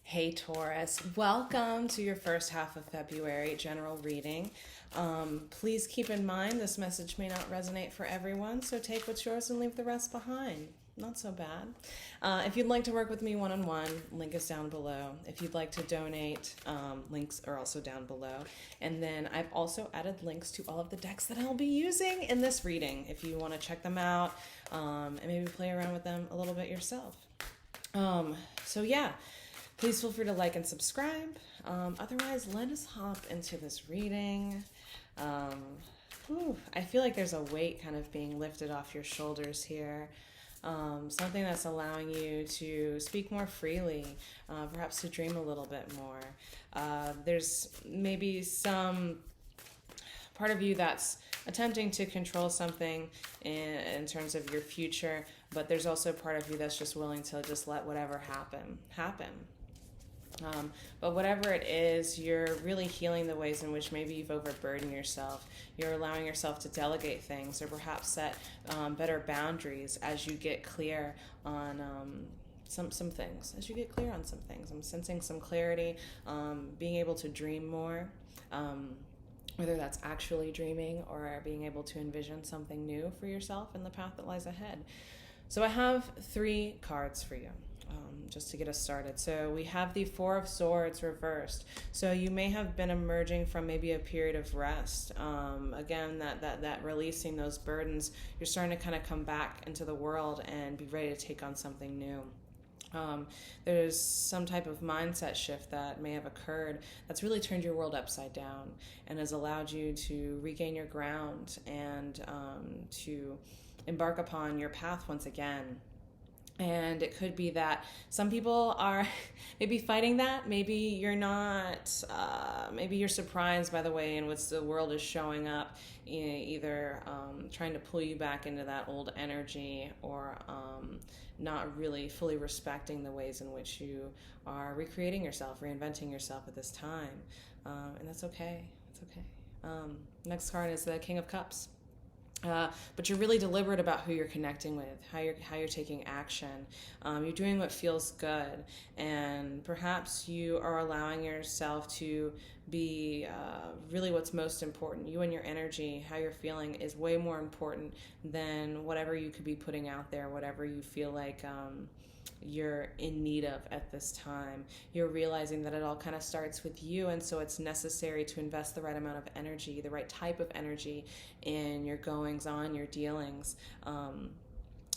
Hey Taurus, welcome to your first half of February general reading. Please keep in mind this message may not resonate for everyone, so take what's yours and leave the rest behind. Not so bad. If you'd like to work with me one-on-one, link is down below. If you'd like to donate, links are also down below. And then I've also added links to all of the decks that I'll be using in this reading if you want to check them out and maybe play around with them a little bit yourself. So yeah. Please feel free to like and subscribe. Otherwise, let us hop into this reading. I feel like there's a weight kind of being lifted off your shoulders here. Something that's allowing you to speak more freely, perhaps to dream a little bit more. There's maybe some part of you that's attempting to control something in terms of your future, but there's also part of you that's just willing to just let whatever happen. But whatever it is, you're really healing the ways in which maybe you've overburdened yourself. You're allowing yourself to delegate things or perhaps set better boundaries as you get clear on some things. As you get clear on some things. I'm sensing some clarity, being able to dream more, whether that's actually dreaming or being able to envision something new for yourself and the path that lies ahead. So I have 3 cards for you. Just to get us started. So we have the 4 of Swords reversed. So you may have been emerging from maybe a period of rest. Again, that releasing those burdens, you're starting to kind of come back into the world and be ready to take on something new. There's some type of mindset shift that may have occurred that's really turned your world upside down and has allowed you to regain your ground and to embark upon your path once again. And it could be that some people are maybe fighting that. Maybe you're not. Maybe you're surprised by the way in which the world is showing up, either trying to pull you back into that old energy or not really fully respecting the ways in which you are recreating yourself, reinventing yourself at this time. And that's okay. It's okay. Next card is the King of Cups. But you're really deliberate about who you're connecting with, how you're taking action. You're doing what feels good, and perhaps you are allowing yourself to be really what's most important. You and your energy, how you're feeling, is way more important than whatever you could be putting out there, whatever you feel like you're in need of at this time. You're realizing that it all kind of starts with you, and so it's necessary to invest the right amount of energy, the right type of energy in your goings on, your dealings,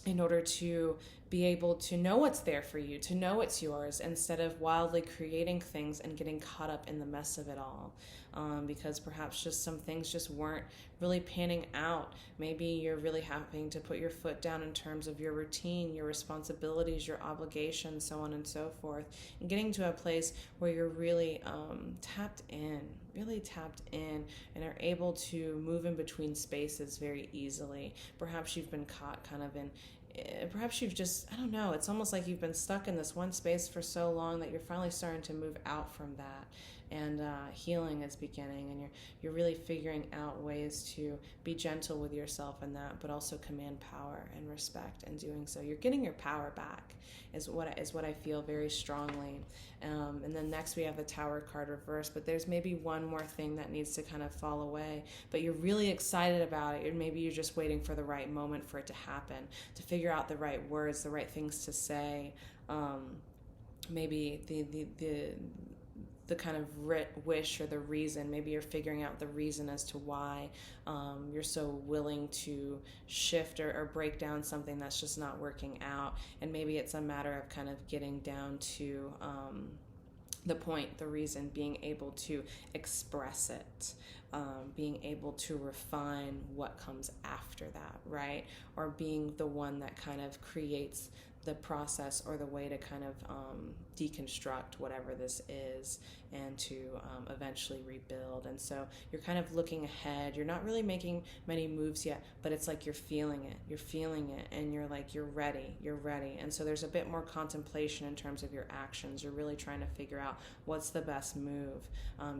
in order to be able to know what's there for you, to know it's yours, instead of wildly creating things and getting caught up in the mess of it all. Because perhaps just some things just weren't really panning out. Maybe you're really having to put your foot down in terms of your routine, your responsibilities, your obligations, so on and so forth, and getting to a place where you're really tapped in, and are able to move in between spaces very easily. Perhaps you've been caught kind of in perhaps you've just, I don't know, it's almost like you've been stuck in this one space for so long that you're finally starting to move out from that, and healing is beginning, and you're really figuring out ways to be gentle with yourself in that, but also command power and respect in doing so. You're getting your power back is what I feel very strongly. And then next we have the Tower card reversed, but there's maybe one more thing that needs to kind of fall away, but you're really excited about it, or maybe you're just waiting for the right moment for it to happen, to figure out the right words, the right things to say, maybe the kind of wish or the reason. Maybe you're figuring out the reason as to why you're so willing to shift or break down something that's just not working out. And maybe it's a matter of kind of getting down to the point, the reason, being able to express it, being able to refine what comes after that, right? Or being the one that kind of creates the process or the way to kind of deconstruct whatever this is, and to eventually rebuild. And so you're kind of looking ahead. You're not really making many moves yet, but it's like you're feeling it, and you're like, you're ready. And so there's a bit more contemplation in terms of your actions. You're really trying to figure out what's the best move.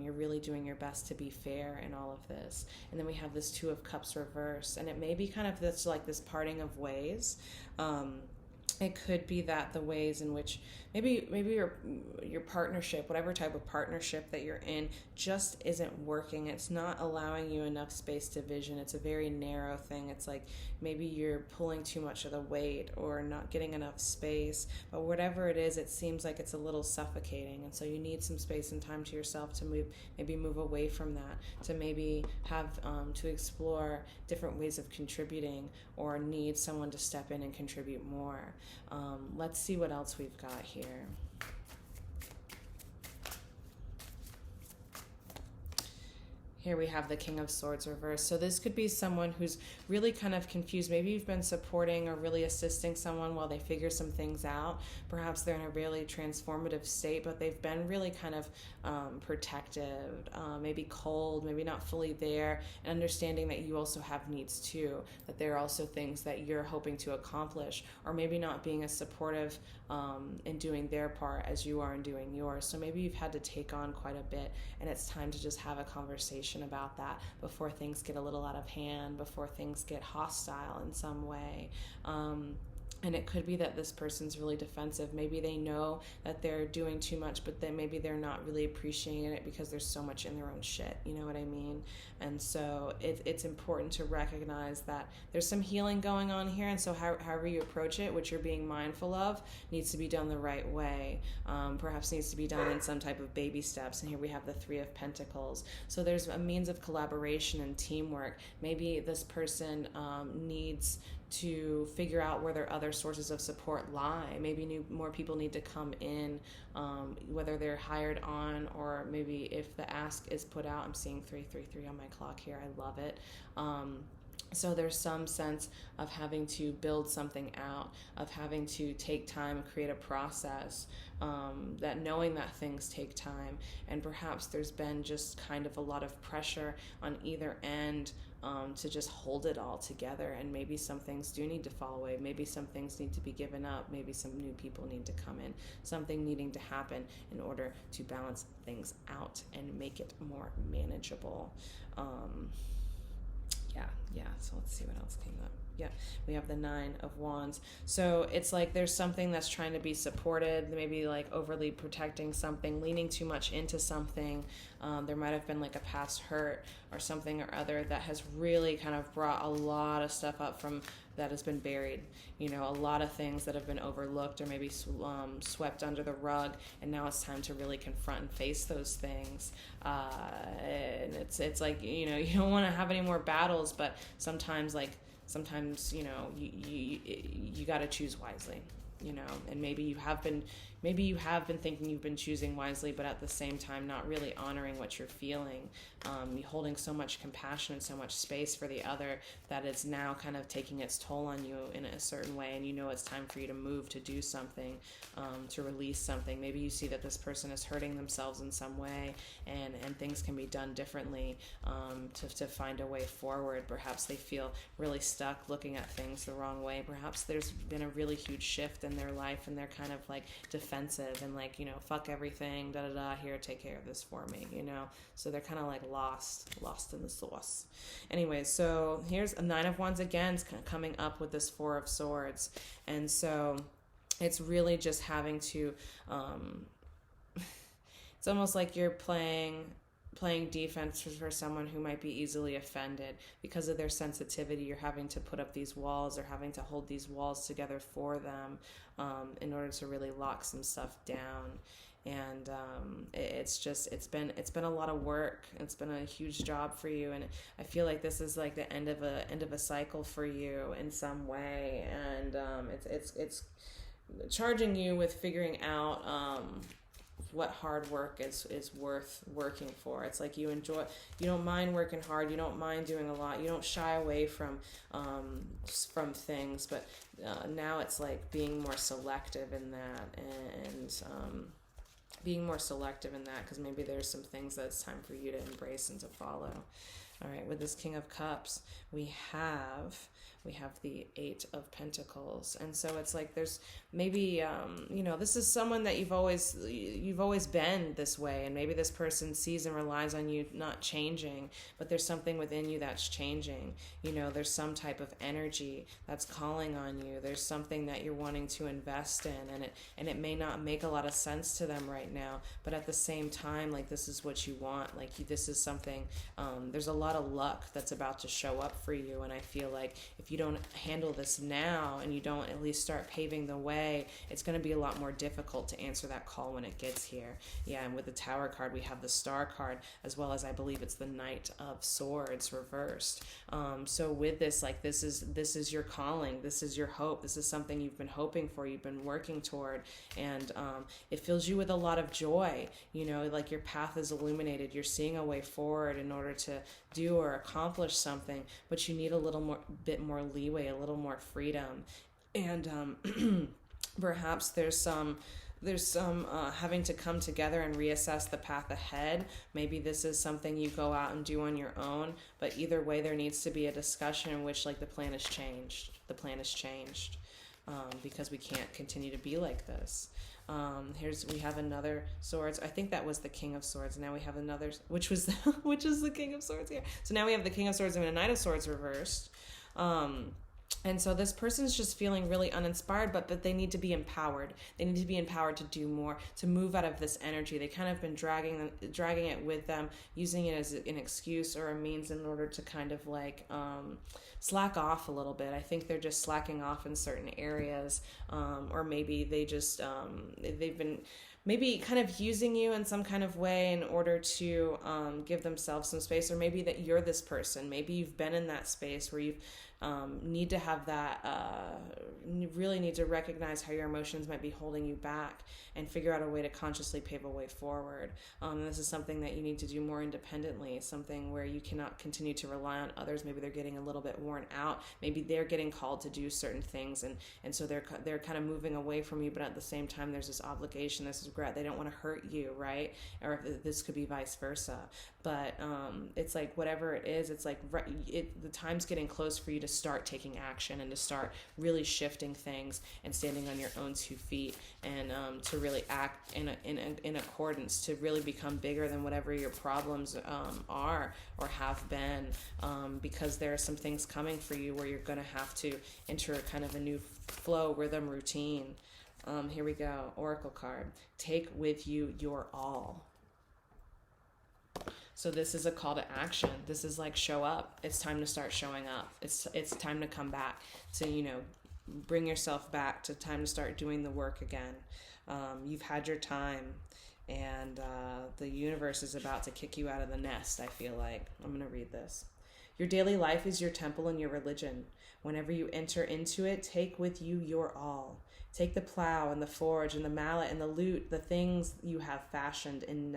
You're really doing your best to be fair in all of this. And then we have this 2 of Cups reversed, and it may be kind of this parting of ways. It could be that the ways in which maybe your partnership, whatever type of partnership that you're in, just isn't working. It's not allowing you enough space to vision. It's a very narrow thing. It's like maybe you're pulling too much of the weight or not getting enough space, but whatever it is, it seems like it's a little suffocating, and so you need some space and time to yourself to move away from that, to maybe have to explore different ways of contributing, or need someone to step in and contribute more. Let's see what else we've got here. Here we have the King of Swords reversed. So this could be someone who's really kind of confused. Maybe you've been supporting or really assisting someone while they figure some things out. Perhaps they're in a really transformative state, but they've been really kind of protective, maybe cold, maybe not fully there, and understanding that you also have needs too, that there are also things that you're hoping to accomplish, or maybe not being as supportive in doing their part as you are in doing yours. So maybe you've had to take on quite a bit, and it's time to just have a conversation about that before things get a little out of hand, before things get hostile in some way. And it could be that this person's really defensive. Maybe they know that they're doing too much, but then maybe they're not really appreciating it because there's so much in their own shit. You know what I mean? And so it's important to recognize that there's some healing going on here. And so however you approach it, what you're being mindful of, needs to be done the right way. Perhaps needs to be done in some type of baby steps. And here we have the Three of Pentacles. So there's a means of collaboration and teamwork. Maybe this person needs to figure out where their other sources of support lie. Maybe more people need to come in, whether they're hired on, or maybe if the ask is put out. I'm seeing 333 on my clock here. I love it. So there's some sense of having to build something out, of having to take time, create a process, that knowing that things take time. And perhaps there's been just kind of a lot of pressure on either end to just hold it all together. And maybe some things do need to fall away. Maybe some things need to be given up. Maybe some new people need to come in. Something needing to happen in order to balance things out and make it more manageable. Yeah, so let's see what else came up. Yeah, we have the Nine of Wands. So it's like there's something that's trying to be supported, maybe like overly protecting something, leaning too much into something. There might have been like a past hurt or something or other that has really kind of brought a lot of stuff up from that has been buried. You know, a lot of things that have been overlooked or maybe swept under the rug, and now it's time to really confront and face those things. And it's like, you know, you don't want to have any more battles, but sometimes you know, you got to choose wisely, you know. And maybe you have been thinking you've been choosing wisely, but at the same time not really honoring what you're feeling. You're holding so much compassion and so much space for the other that it's now kind of taking its toll on you in a certain way, and you know it's time for you to move, to do something, to release something. Maybe you see that this person is hurting themselves in some way, and things can be done differently, to find a way forward. Perhaps they feel really stuck looking at things the wrong way. Perhaps there's been a really huge shift in their life, and they're kind of like defensive and like, you know, fuck everything, here, take care of this for me, you know. So they're kind of like lost in the sauce. Anyway, so here's a Nine of Wands again, kind of coming up with this Four of Swords. And so it's really just having to it's almost like you're playing defense for someone who might be easily offended because of their sensitivity. You're having to put up these walls, or having to hold these walls together for them, in order to really lock some stuff down. And it's been a lot of work. It's been a huge job for you, and I feel like this is like the end of a cycle for you in some way. And it's charging you with figuring out what hard work is worth working for. It's like you don't mind working hard, you don't mind doing a lot, you don't shy away from things, but now it's like being more selective in that, and because maybe there's some things that it's time for you to embrace and to follow. All right, with this King of Cups, we have we have the Eight of Pentacles. And so it's like there's maybe, this is someone that you've always been this way, and maybe this person sees and relies on you not changing, but there's something within you that's changing. There's some type of energy that's calling on you. There's something that you're wanting to invest in, and it may not make a lot of sense to them right now, but at the same time, like, this is what you want. Like, this is something, there's a lot of luck that's about to show up for you, and I feel like if you don't handle this now and you don't at least start paving the way, it's going to be a lot more difficult to answer that call when it gets here. Yeah, and with the Tower card, we have the Star card, as well as I believe it's the Knight of Swords reversed. So with this, like, this is your calling, this is your hope, this is something you've been hoping for, you've been working toward, and it fills you with a lot of joy. Like, your path is illuminated, you're seeing a way forward in order to do or accomplish something, but you need a bit more leeway, a little more freedom, and perhaps there's some having to come together and reassess the path ahead. Maybe this is something you go out and do on your own, but either way, there needs to be a discussion in which, like, the plan has changed, because we can't continue to be like this. We have another Swords. I think that was the King of Swords. Now we have another, which is the King of Swords here. So now we have the King of Swords and a Knight of Swords reversed. And so this person's just feeling really uninspired, but they need to be empowered. They need to be empowered to do more, to move out of this energy. They kind of been dragging it with them, using it as an excuse or a means in order to kind of like slack off a little bit. I think they're just slacking off in certain areas, or maybe they just they've been maybe kind of using you in some kind of way in order to give themselves some space, or maybe that you're this person. Maybe you've been in that space where you need to have that, you really need to recognize how your emotions might be holding you back and figure out a way to consciously pave a way forward. This is something that you need to do more independently, something where you cannot continue to rely on others. Maybe they're getting a little bit worn out. Maybe they're getting called to do certain things, and so they're kind of moving away from you, but at the same time, there's this obligation, this regret. They don't want to hurt you, right? Or this could be vice versa. But it's like, whatever it is, it's like the time's getting close for you to start taking action and to start really shifting things and standing on your own 2 feet, and to really act in accordance, to really become bigger than whatever your problems are or have been, because there are some things coming for you where you're going to have to enter kind of a new flow, rhythm, routine. Here we go. Oracle card. Take with you your all. So this is a call to action. This is like, show up. It's time to start showing up. It's time to come back to, bring yourself back, to time to start doing the work again. You've had your time, and the universe is about to kick you out of the nest, I feel like. I'm going to read this. Your daily life is your temple and your religion. Whenever you enter into it, take with you your all. Take the plow and the forge and the mallet and the lute, the things you have fashioned in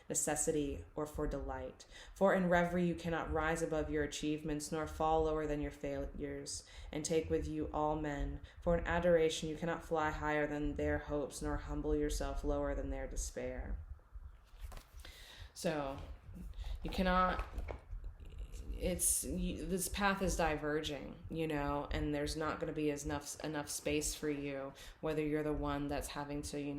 necessity or for delight. For in reverie you cannot rise above your achievements, nor fall lower than your failures. And take with you all men. For in adoration you cannot fly higher than their hopes, nor humble yourself lower than their despair. So you cannot... this path is diverging, and there's not going to be enough space for you, whether you're the one that's having to,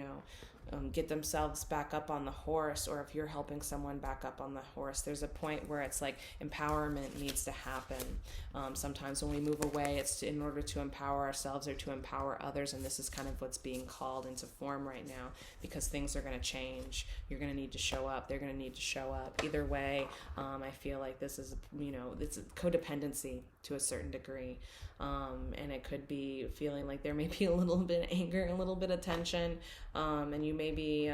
get themselves back up on the horse, or if you're helping someone back up on the horse. There's a point where it's like empowerment needs to happen. Sometimes when we move away, it's in order to empower ourselves or to empower others, and this is kind of what's being called into form right now, because things are going to change. You're going to need to show up. They're going to need to show up. Either way, I feel like this is, it's a codependency to a certain degree. And it could be feeling like there may be a little bit of anger, a little bit of tension, and you may be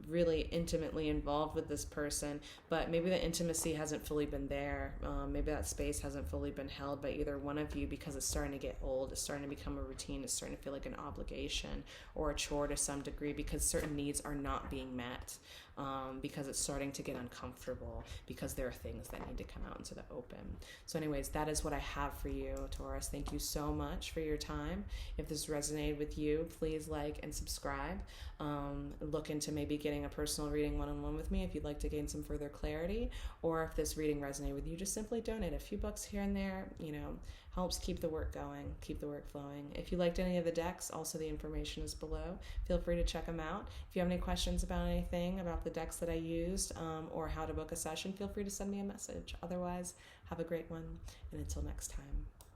really intimately involved with this person, but maybe the intimacy hasn't fully been there. Maybe that space hasn't fully been held by either one of you, because it's starting to get old, it's starting to become a routine, it's starting to feel like an obligation or a chore to some degree, because certain needs are not being met. Because it's starting to get uncomfortable, because there are things that need to come out into the open. So anyways, that is what I have for you, Taurus. Thank you so much for your time. If this resonated with you, please like and subscribe. Look into maybe getting a personal reading one-on-one with me if you'd like to gain some further clarity, or if this reading resonated with you, just simply donate a few bucks here and there. helps keep the work going, keep the work flowing. If you liked any of the decks, also the information is below. Feel free to check them out. If you have any questions about anything, about the decks that I used, or how to book a session, feel free to send me a message. Otherwise, have a great one, and until next time.